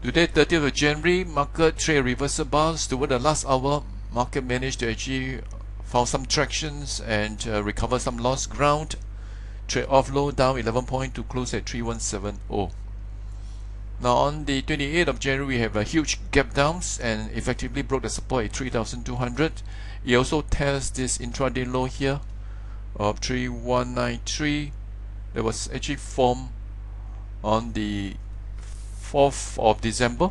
Today, 30th of January, market trade reversal bounce. Toward the last hour, market managed to actually found some tractions and recover some lost ground. Trade off low down 11 point to close at 3170. Now on the 28th of January, we have a huge gap downs and effectively broke the support at 3200. It also tests this intraday low here of 3193 that was actually formed on the 4th of December.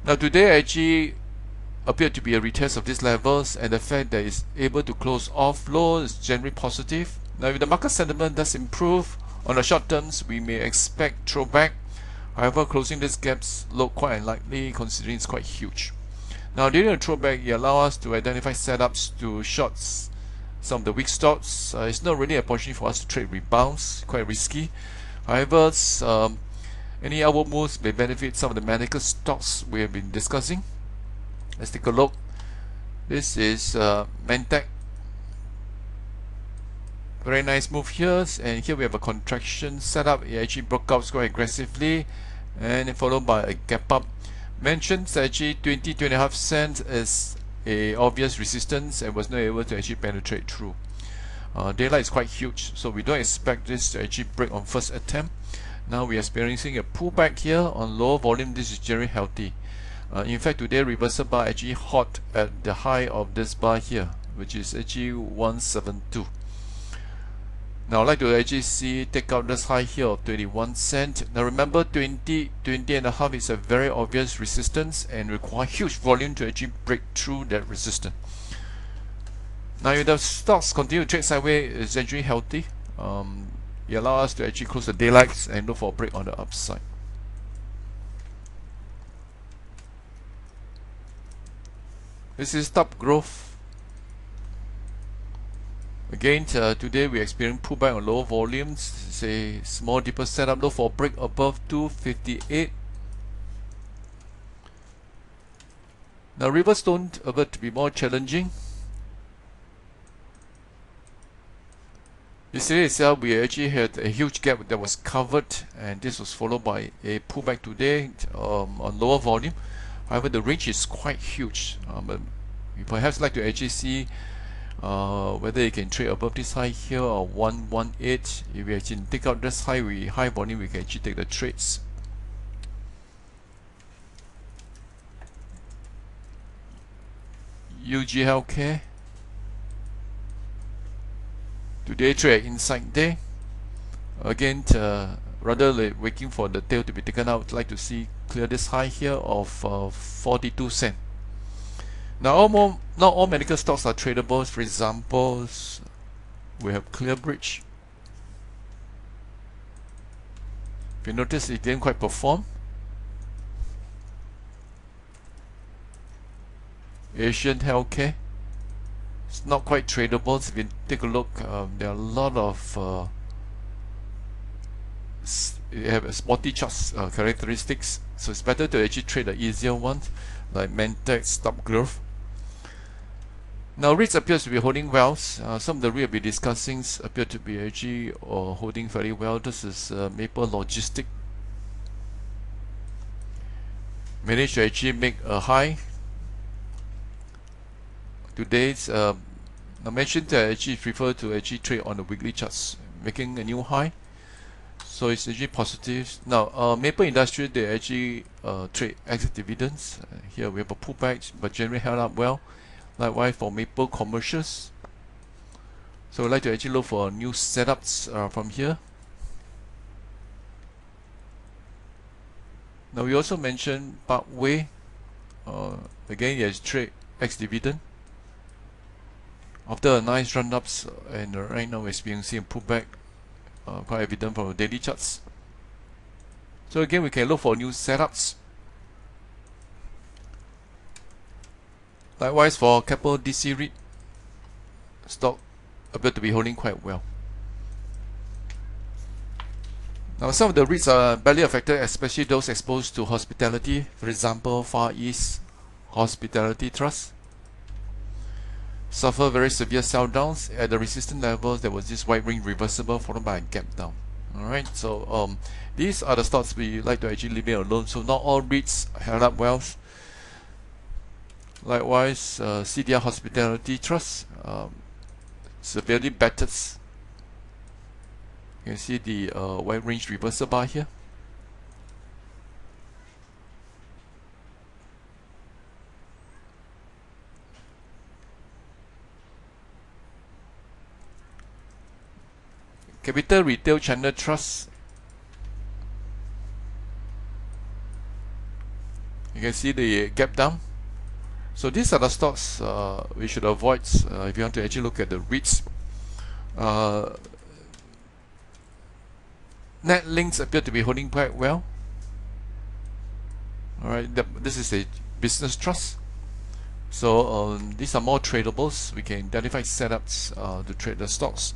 Now today actually appeared to be a retest of these levels, and the fact that it's able to close off low is generally positive. Now if the market sentiment does improve on the short terms, we may expect throwback. However, closing these gaps look quite unlikely considering it's quite huge. Now during the throwback, it allows us to identify setups to shorts some of the weak stocks. It's not really a opportunity for us to trade rebounds, quite risky. However, any upward moves may benefit some of the medical stocks we have been discussing. Let's take a look. This is Mentec. Very nice move here, and here we have a contraction setup. It actually broke out quite aggressively and followed by a gap up. Mentioned actually 20.5 cents is a obvious resistance and was not able to actually penetrate through. Daylight is quite huge, so we don't expect this to actually break on first attempt. Now we are experiencing a pullback here on lower volume. This is generally healthy. In fact, today reversal bar actually hot at the high of this bar here, which is actually 172. Now I'd like to actually take out this high here of 21 cents. Now remember, 20.5 is a very obvious resistance and require huge volume to actually break through that resistance. Now if the stocks continue to trade sideways, it's actually healthy. It allows us to actually close the daylights and look for a break on the upside. This is top growth. Again, today we experience pullback on low volumes. It's a small deeper setup. Look for a break above 258. Now Riverstone appear to be more challenging. Yesterday itself, we actually had a huge gap that was covered, and this was followed by a pullback today on lower volume. However, the range is quite huge. But we perhaps like to actually see whether it can trade above this high here or 118. If we actually take out this high volume, we can actually take the trades. UG Healthcare. Today trade inside day. Again, rather than waiting for the tail to be taken out, I'd like to see clear this high here of 42 cents. Now, not all medical stocks are tradable. For example, we have ClearBridge. If you notice, it didn't quite perform. Asian Healthcare. It's not quite tradable. So if you take a look, there are a lot of you have a spotty charts characteristics, so it's better to actually trade the easier ones like Mentec, Stop Growth. Now REITs appears to be holding well. Some of the REIT we'll be discussing appear to be actually holding very well. This is Maple Logistics. Managed to actually make a high. Today's I mentioned that I actually prefer to actually trade on the weekly charts, making a new high. So it's actually positive. Now Maple Industrial, they actually trade exit dividends. Here we have a pullback, but generally held up well. Likewise for Maple Commercials. So I'd like to actually look for new setups from here. Now we also mentioned Parkway. Again, yes, trade ex dividend. After a nice run ups, and right now we're experiencing a pullback, quite evident from the daily charts. So again, we can look for new setups. Likewise for Capital DC REIT, stock appear to be holding quite well. Now some of the REITs are badly affected, especially those exposed to hospitality. For example, Far East Hospitality Trust suffer very severe sell downs. At the resistance levels, there was this wide ring reversible followed by a gap down. Alright, so these are the stocks we like to actually leave it alone. So not all REITs held up well. Likewise, CDR Hospitality Trust severely battered. You can see the wide range reversal bar here. Capital Retail Channel Trust. You can see the gap down. So these are the stocks we should avoid if you want to actually look at the REITs. Net links appear to be holding quite well. Alright, this is a business trust. So these are more tradables. We can identify setups to trade the stocks.